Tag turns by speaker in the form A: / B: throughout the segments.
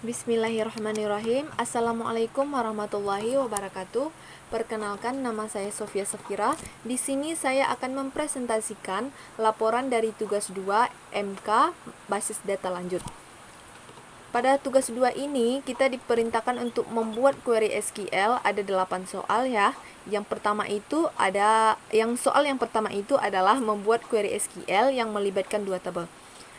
A: Bismillahirrahmanirrahim. Assalamualaikum warahmatullahi wabarakatuh. Perkenalkan, nama saya Sofia Safira. Di sini saya akan mempresentasikan laporan dari tugas 2 MK basis data lanjut. Pada tugas 2 ini kita diperintahkan untuk membuat query SQL. Ada 8 soal ya. Soal yang pertama itu adalah membuat query SQL yang melibatkan dua tabel.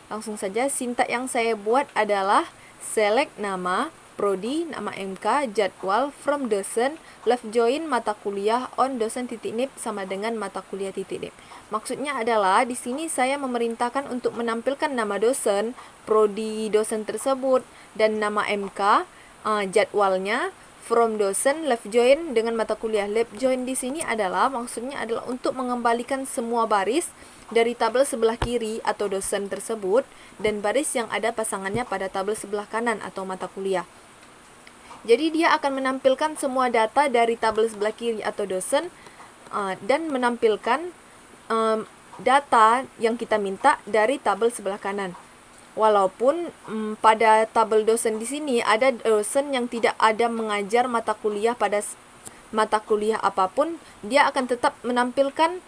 A: Langsung saja, sintak yang saya buat adalah select nama, prodi, nama MK, jadwal, from dosen, left join mata kuliah, on dosen titik nip sama dengan mata kuliah titik nip. Maksudnya adalah di sini saya memerintahkan untuk menampilkan nama dosen, prodi dosen tersebut, dan nama MK, jadwalnya, from dosen, left join dengan mata kuliah. Left join di sini maksudnya adalah untuk mengembalikan semua baris dari tabel sebelah kiri atau dosen tersebut dan baris yang ada pasangannya pada tabel sebelah kanan atau mata kuliah. Jadi dia akan menampilkan semua data dari tabel sebelah kiri atau dosen dan menampilkan data yang kita minta dari tabel sebelah kanan. Walaupun pada tabel dosen di sini ada dosen yang tidak ada mengajar mata kuliah pada mata kuliah apapun, dia akan tetap menampilkan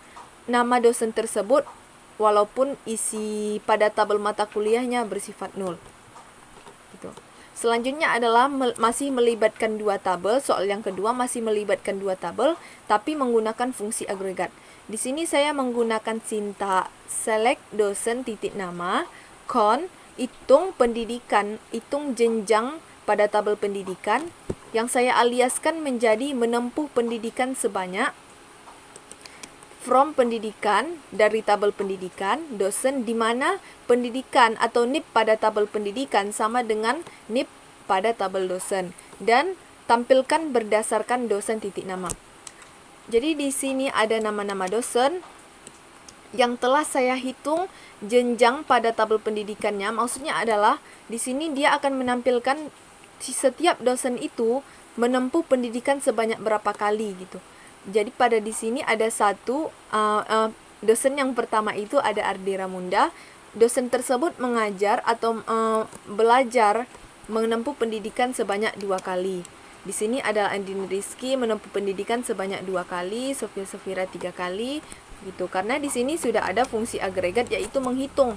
A: nama dosen tersebut walaupun isi pada tabel mata kuliahnya bersifat nol. Gitu. Selanjutnya adalah masih melibatkan dua tabel. Soal yang kedua masih melibatkan dua tabel tapi menggunakan fungsi agregat. Di sini saya menggunakan sintak select dosen titik nama, con, hitung pendidikan, hitung jenjang pada tabel pendidikan yang saya aliaskan menjadi menempuh pendidikan sebanyak, from pendidikan dari tabel pendidikan, dosen di mana pendidikan atau NIP pada tabel pendidikan sama dengan NIP pada tabel dosen, dan tampilkan berdasarkan dosen titik nama. Jadi di sini ada nama-nama dosen yang telah saya hitung jenjang pada tabel pendidikannya. Maksudnya adalah di sini dia akan menampilkan setiap dosen itu menempuh pendidikan sebanyak berapa kali gitu. Jadi pada di sini ada satu dosen yang pertama itu ada Ardi Ramunda. Dosen tersebut mengajar atau belajar menempuh pendidikan sebanyak 2 kali. Di sini adalah Andini Rizky menempuh pendidikan sebanyak 2 kali, Sofia Safira 3 kali, gitu. Karena di sini sudah ada fungsi agregat yaitu menghitung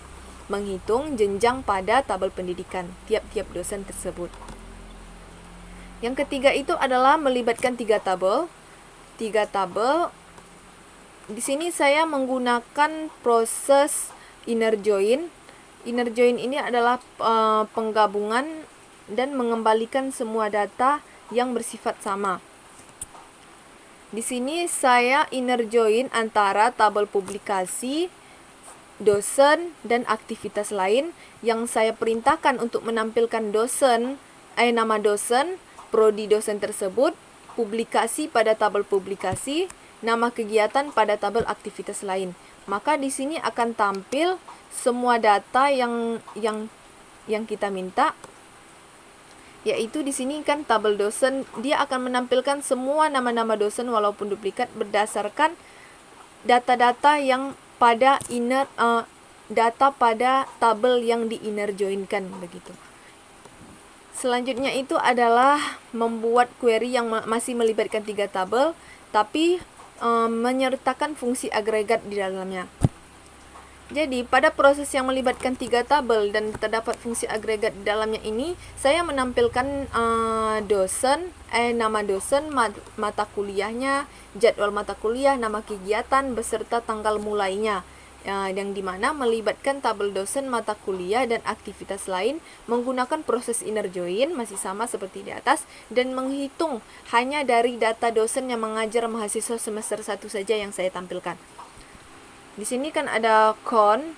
A: jenjang pada tabel pendidikan tiap-tiap dosen tersebut. Yang ketiga itu adalah melibatkan 3 tabel. Di sini saya menggunakan proses inner join. Inner join ini adalah penggabungan dan mengembalikan semua data yang bersifat sama. Di sini saya inner join antara tabel publikasi, dosen, dan aktivitas lain yang saya perintahkan untuk menampilkan nama dosen, prodi dosen tersebut, publikasi pada tabel publikasi, nama kegiatan pada tabel aktivitas lain. Maka di sini akan tampil semua data yang kita minta, yaitu di sini kan tabel dosen, dia akan menampilkan semua nama-nama dosen walaupun duplikat berdasarkan data-data yang pada data pada tabel yang di inner join-kan begitu. Selanjutnya itu adalah membuat query yang masih melibatkan 3 tabel tapi menyertakan fungsi agregat di dalamnya. Jadi pada proses yang melibatkan 3 tabel dan terdapat fungsi agregat di dalamnya ini, saya menampilkan nama dosen, mata kuliahnya, jadwal mata kuliah, nama kegiatan beserta tanggal mulainya. Yang dimana melibatkan tabel dosen, mata kuliah, dan aktivitas lain menggunakan proses inner join, masih sama seperti di atas, dan menghitung hanya dari data dosen yang mengajar mahasiswa semester 1 saja yang saya tampilkan. Di sini kan ada con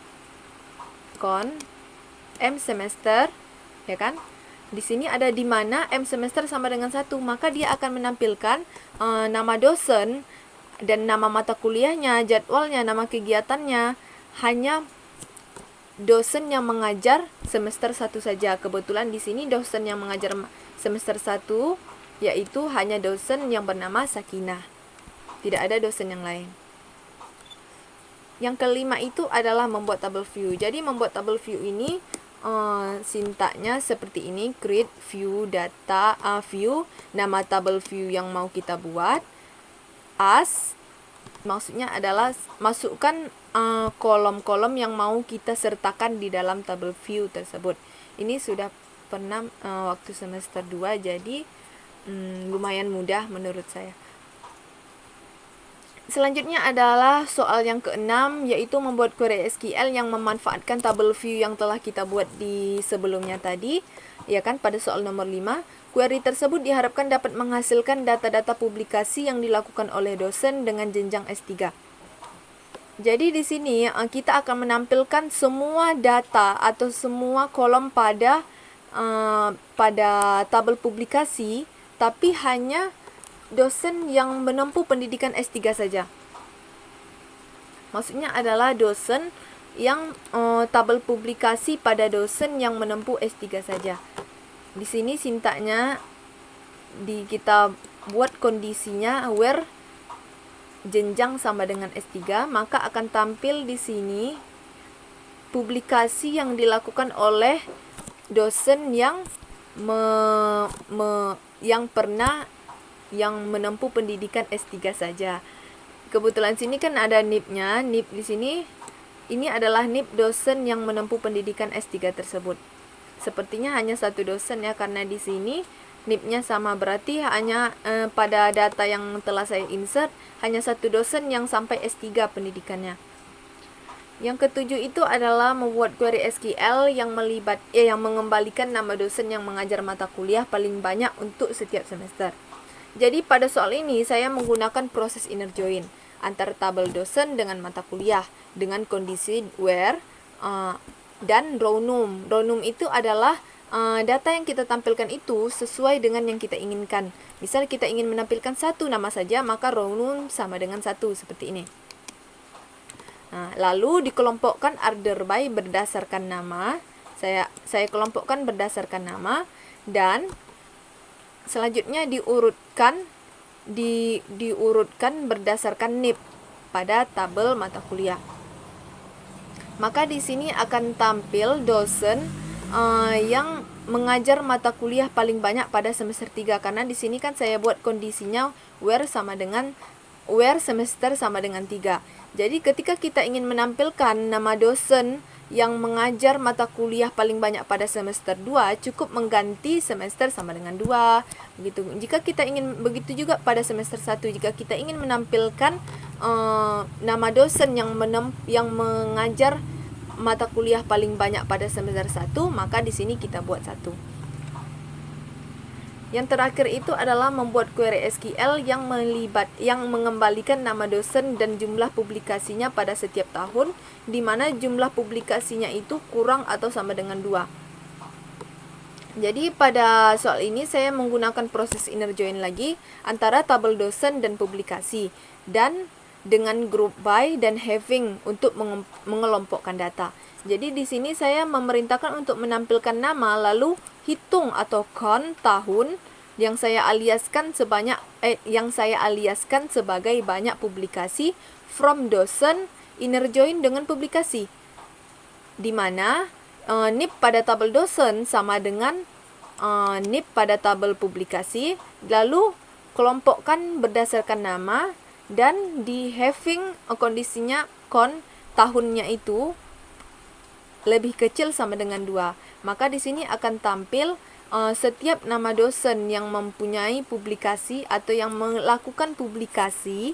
A: M semester, ya kan? Di sini ada di mana M semester sama dengan 1, maka dia akan menampilkan nama dosen dan nama mata kuliahnya, jadwalnya, nama kegiatannya, hanya dosen yang mengajar semester 1 saja. Kebetulan di sini dosen yang mengajar semester 1 yaitu hanya dosen yang bernama Sakinah. Tidak ada dosen yang lain. Yang kelima itu adalah membuat table view. Jadi membuat table view ini sintaknya seperti ini, create view data, view, nama tabel view yang mau kita buat, as, maksudnya adalah masukkan kolom-kolom yang mau kita sertakan di dalam tabel view tersebut. Ini sudah pernah waktu semester 2, jadi lumayan mudah menurut saya. Selanjutnya adalah soal yang keenam, yaitu membuat query SQL yang memanfaatkan tabel view yang telah kita buat di sebelumnya tadi. Ya kan, pada soal nomor 5, query tersebut diharapkan dapat menghasilkan data-data publikasi yang dilakukan oleh dosen dengan jenjang S3. Jadi di sini kita akan menampilkan semua data atau semua kolom pada tabel publikasi, tapi hanya dosen yang menempuh pendidikan S3 saja. Maksudnya adalah dosen yang tabel publikasi pada dosen yang menempuh S3 saja. Di sini sintaknya kita buat kondisinya where jenjang sama dengan S3, maka akan tampil di sini publikasi yang dilakukan oleh dosen yang menempuh pendidikan S3 saja. Kebetulan sini kan ada NIP-nya. NIP di sini ini adalah NIP dosen yang menempuh pendidikan S3 tersebut. Sepertinya hanya satu dosen ya, karena di sini NIP-nya sama, berarti hanya pada data yang telah saya insert hanya satu dosen yang sampai S3 pendidikannya. Yang ketujuh itu adalah membuat query SQL yang mengembalikan nama dosen yang mengajar mata kuliah paling banyak untuk setiap semester. Jadi pada soal ini saya menggunakan proses inner join antara tabel dosen dengan mata kuliah dengan kondisi where dan row num. Row num itu adalah data yang kita tampilkan itu sesuai dengan yang kita inginkan. Misal kita ingin menampilkan satu nama saja, maka row num sama dengan 1 seperti ini. Lalu dikelompokkan order by berdasarkan nama. Saya kelompokkan berdasarkan nama, dan selanjutnya diurutkan berdasarkan NIP pada tabel mata kuliah. Maka di sini akan tampil dosen yang mengajar mata kuliah paling banyak pada semester 3, karena di sini kan saya buat kondisinya where semester sama dengan 3. Jadi ketika kita ingin menampilkan nama dosen yang mengajar mata kuliah paling banyak pada semester 2, cukup mengganti semester sama dengan 2. Begitu. Jika kita ingin begitu juga pada semester 1, jika kita ingin menampilkan nama dosen yang mengajar mata kuliah paling banyak pada semester 1, maka di sini kita buat 1. Yang terakhir itu adalah membuat query SQL yang mengembalikan nama dosen dan jumlah publikasinya pada setiap tahun, di mana jumlah publikasinya itu kurang atau sama dengan 2. Jadi pada soal ini saya menggunakan proses inner join lagi antara tabel dosen dan publikasi, dan dengan group by dan having untuk mengelompokkan data. Jadi di sini saya memerintahkan untuk menampilkan nama, lalu hitung atau count tahun yang saya aliaskan sebagai banyak publikasi from dosen inner join dengan publikasi, di mana NIP pada tabel dosen sama dengan NIP pada tabel publikasi, lalu kelompokkan berdasarkan nama, dan di having kondisinya count tahunnya itu lebih kecil sama dengan 2. Maka di sini akan tampil setiap nama dosen yang mempunyai publikasi atau yang melakukan publikasi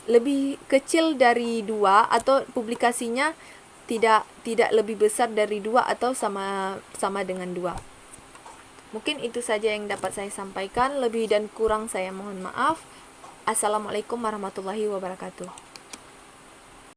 A: lebih kecil dari 2, atau publikasinya tidak lebih besar dari 2 atau sama dengan 2. Mungkin itu saja yang dapat saya sampaikan. Lebih dan kurang saya mohon maaf. Assalamualaikum warahmatullahi wabarakatuh.